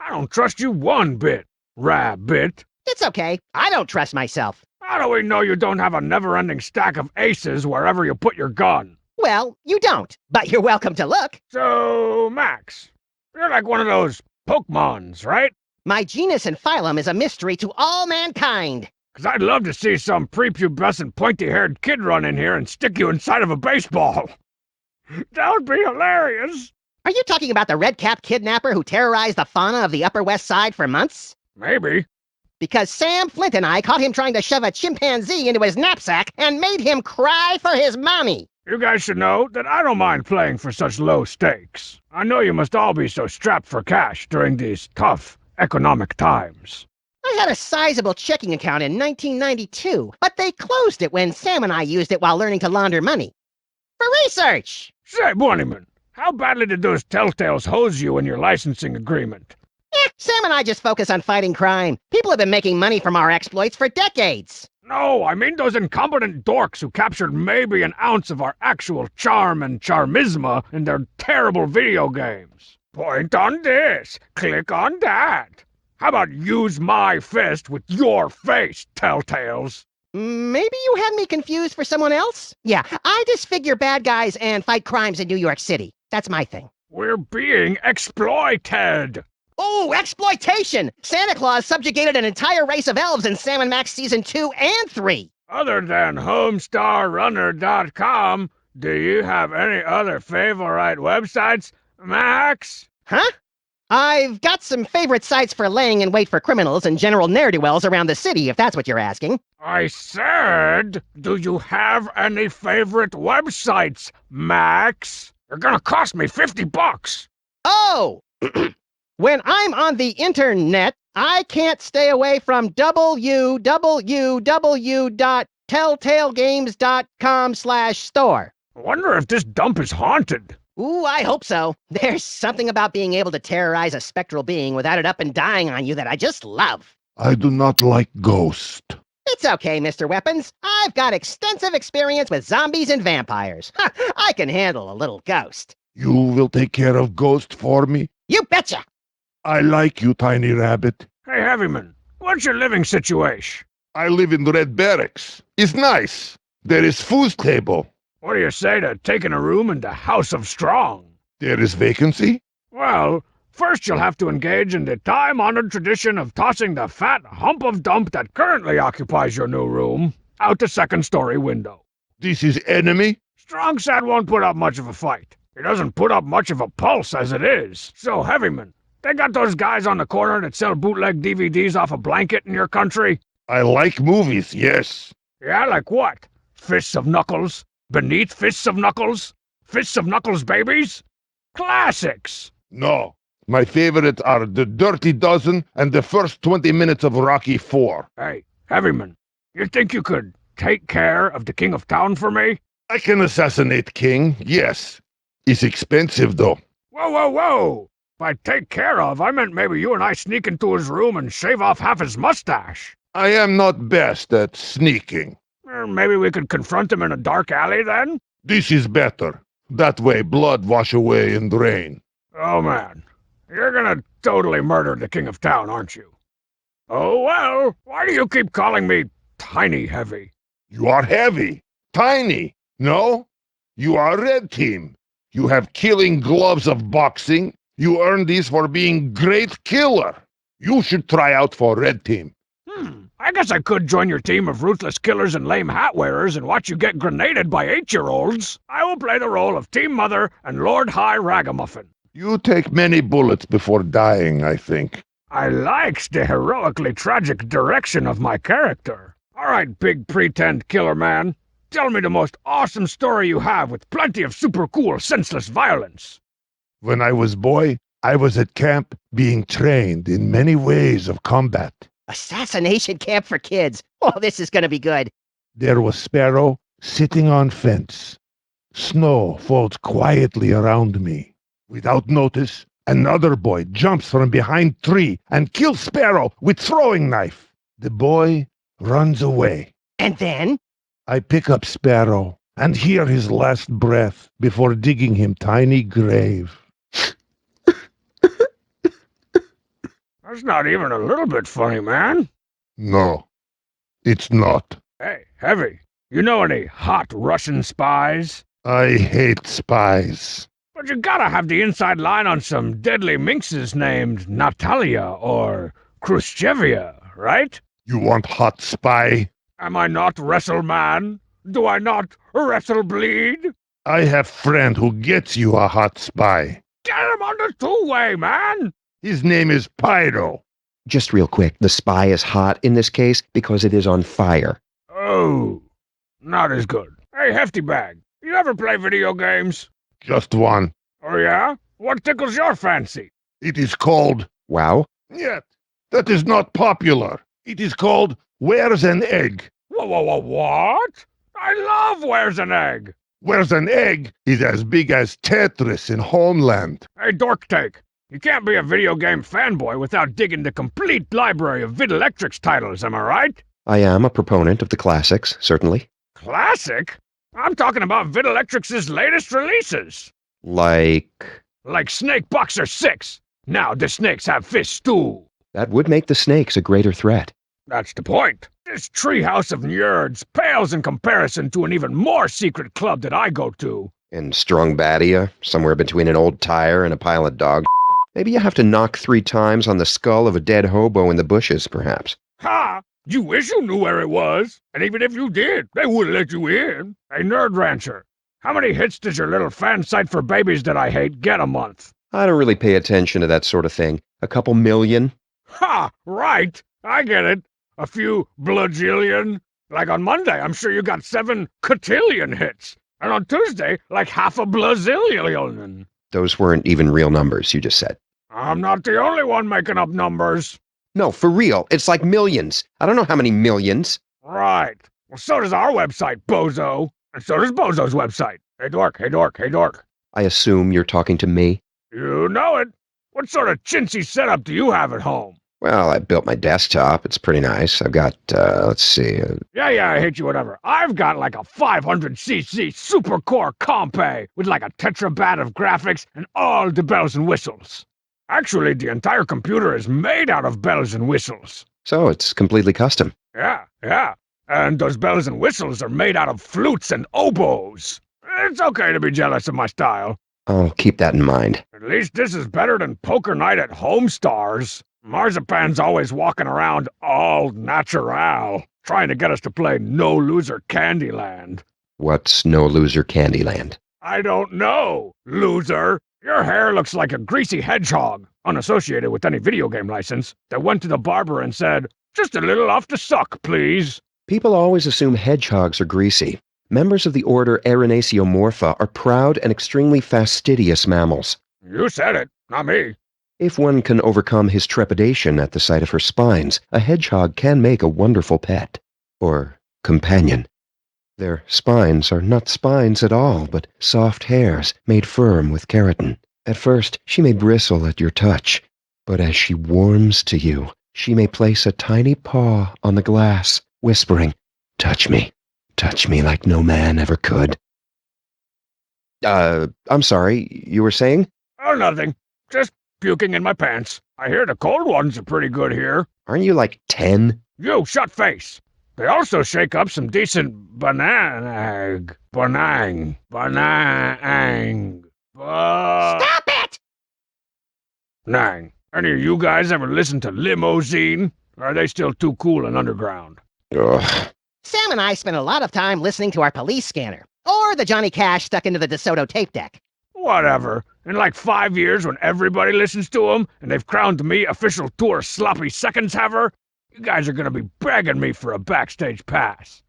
I don't trust you one bit, rabbit. It's okay. I don't trust myself. How do we know you don't have a never-ending stack of aces wherever you put your gun? Well, you don't, but you're welcome to look. So, Max, you're like one of those Pokemons, right? My genus and phylum is a mystery to all mankind. 'Cause I'd love to see some prepubescent, pointy-haired kid run in here and stick you inside of a baseball. That would be hilarious. Are you talking about the red-capped kidnapper who terrorized the fauna of the Upper West Side for months? Maybe. Because Sam Flint and I caught him trying to shove a chimpanzee into his knapsack and made him cry for his mommy. You guys should know that I don't mind playing for such low stakes. I know you must all be so strapped for cash during these tough economic times. I had a sizable checking account in 1992, but they closed it when Sam and I used it while learning to launder money. For research! Say, Bunnyman, how badly did those telltales hose you in your licensing agreement? Sam and I just focus on fighting crime. People have been making money from our exploits for decades. No, I mean those incompetent dorks who captured maybe an ounce of our actual charm and charmisma in their terrible video games. Point on this, click on that. How about use my fist with your face, telltales? Maybe you had me confused for someone else? Yeah, I disfigure bad guys and fight crimes in New York City. That's my thing. We're being exploited. Oh, exploitation! Santa Claus subjugated an entire race of elves in Sam & Max Season 2 and 3. Other than HomestarRunner.com, do you have any other favorite websites, Max? Huh? I've got some favorite sites for laying in wait for criminals and general ne'er-do-wells around the city, if that's what you're asking. I said, do you have any favorite websites, Max? You're gonna cost me $50. Oh! When I'm on the internet, I can't stay away from www.telltalegames.com/store. I wonder if this dump is haunted. Ooh, I hope so. There's something about being able to terrorize a spectral being without it up and dying on you that I just love. I do not like ghosts. It's okay, Mr. Weapons. I've got extensive experience with zombies and vampires. I can handle a little ghost. You will take care of ghosts for me? You betcha! I like you, tiny rabbit. Hey, Heavyman, what's your living situation? I live in Red Barracks. It's nice. There is food table. What do you say to taking a room in the House of Strong? There is vacancy? Well, first you'll have to engage in the time-honored tradition of tossing the fat hump of dump that currently occupies your new room out the second-story window. This is enemy? Strong said won't put up much of a fight. He doesn't put up much of a pulse as it is. So, Heavyman, they got those guys on the corner that sell bootleg DVDs off a blanket in your country? I like movies, yes. Yeah, like what? Fists of Knuckles? Beneath Fists of Knuckles? Fists of Knuckles Babies? Classics! No. My favorites are The Dirty Dozen and the first 20 minutes of Rocky IV. Hey, Heavyman, you think you could take care of the King of Town for me? I can assassinate King, yes. It's expensive, though. Whoa, whoa, whoa! By take care of, I meant maybe you and I sneak into his room and shave off half his mustache. I am not best at sneaking. Or maybe we could confront him in a dark alley then? This is better. That way blood wash away and drain. Oh man, you're gonna totally murder the King of Town, aren't you? Oh well, why do you keep calling me Tiny Heavy? You are heavy. Tiny. No? You are Red Team. You have killing gloves of boxing. You earned these for being great killer. You should try out for Red Team. I guess I could join your team of ruthless killers and lame hat wearers and watch you get grenaded by 8-year-olds. I will play the role of Team Mother and Lord High Ragamuffin. You take many bullets before dying, I think. I likes the heroically tragic direction of my character. All right, big pretend killer man. Tell me the most awesome story you have with plenty of super cool senseless violence. When I was boy, I was at camp being trained in many ways of combat. Assassination camp for kids. Oh, this is gonna be good. There was Sparrow sitting on fence. Snow falls quietly around me. Without notice, another boy jumps from behind tree and kills Sparrow with throwing knife. The boy runs away. And then? I pick up Sparrow and hear his last breath before digging him tiny grave. That's not even a little bit funny, man. No, it's not. Hey, Heavy, you know any hot Russian spies? I hate spies. But you gotta have the inside line on some deadly minxes named Natalia or Khrushchevia, right? You want hot spy? Am I not WrestleMan? Do I not wrestle bleed? I have friend who gets you a hot spy. Get him on the two-way, man! His name is Pyro. Just real quick, the spy is hot in this case because it is on fire. Oh, not as good. Hey, Hefty Bag, you ever play video games? Just one. Oh yeah? What tickles your fancy? It is called... Wow. Yet, that is not popular. It is called Where's an Egg? Whoa, what? I love Where's an Egg? Where's an Egg is as big as Tetris in Homeland. Hey, Dork Take, you can't be a video game fanboy without digging the complete library of Videlectrix titles, am I right? I am a proponent of the classics, certainly. Classic? I'm talking about Videlectrix's latest releases. Like... Like Snake Boxer 6. Now the snakes have fists too. That would make the snakes a greater threat. That's the point. This treehouse of nerds pales in comparison to an even more secret club that I go to. In Strongbadia, somewhere between an old tire and a pile of dog. Maybe you have to knock 3 times on the skull of a dead hobo in the bushes, perhaps. Ha! You wish you knew where it was. And even if you did, they wouldn't let you in. Hey, Nerd Rancher, how many hits does your little fan site for babies that I hate get a month? I don't really pay attention to that sort of thing. A couple million? Ha! Right! I get it. A few blajillion. Like on Monday, I'm sure you got 7 cotillion hits. And on Tuesday, like half a blazillion. Those weren't even real numbers, you just said. I'm not the only one making up numbers. No, for real. It's like millions. I don't know how many millions. Right. Well, so does our website, bozo. And so does Bozo's website. Hey, dork, hey, dork, hey, dork. I assume you're talking to me? You know it. What sort of chintzy setup do you have at home? Well, I built my desktop. It's pretty nice. I've got, let's see. Yeah, I hate you, whatever. I've got like a 500cc super core compay with like a tetrabat of graphics and all the bells and whistles. Actually, the entire computer is made out of bells and whistles. So it's completely custom. Yeah. And those bells and whistles are made out of flutes and oboes. It's okay to be jealous of my style. I'll keep that in mind. At least this is better than poker night at Homestars. Marzipan's always walking around all natural, trying to get us to play No Loser Candyland. What's No Loser Candyland? I don't know, loser. Your hair looks like a greasy hedgehog, unassociated with any video game license, that went to the barber and said, "Just a little off the suck, please." People always assume hedgehogs are greasy. Members of the order Erinacea are proud and extremely fastidious mammals. You said it, not me. If one can overcome his trepidation at the sight of her spines, a hedgehog can make a wonderful pet. Or companion. Their spines are not spines at all, but soft hairs made firm with keratin. At first, she may bristle at your touch, but as she warms to you, she may place a tiny paw on the glass, whispering, touch me like no man ever could." I'm sorry, you were saying? Oh, nothing. Just puking in my pants. I hear the cold ones are pretty good here. Aren't you like 10? You, shut face. They also shake up some decent banang. Stop it! Nang. Any of you guys ever listen to Limousine? Or are they still too cool and underground? Ugh. Sam and I spent a lot of time listening to our police scanner, or the Johnny Cash stuck into the DeSoto tape deck. Whatever. In like 5 years when everybody listens to them, and they've crowned me official tour sloppy seconds haver, you guys are gonna be begging me for a backstage pass.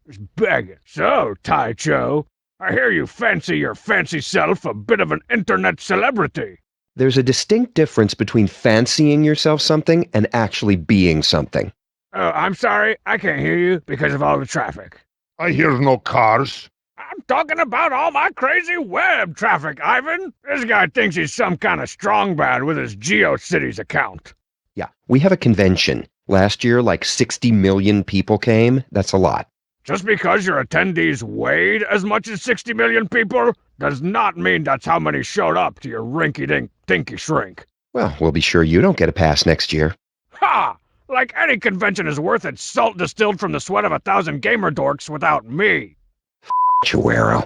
Just begging. So, Tycho, I hear you fancy your fancy self a bit of an internet celebrity. There's a distinct difference between fancying yourself something and actually being something. Oh, I'm sorry, I can't hear you because of all the traffic. I hear no cars. I'm talking about all my crazy web traffic, Ivan. This guy thinks he's some kind of strong bad with his GeoCities account. Yeah, we have a convention. Last year, like 60 million people came. That's a lot. Just because your attendees weighed as much as 60 million people does not mean that's how many showed up to your rinky-dink dinky shrink. Well, we'll be sure you don't get a pass next year. Ha! Like any convention is worth its salt distilled from the sweat of 1,000 gamer dorks without me. Chihuahua.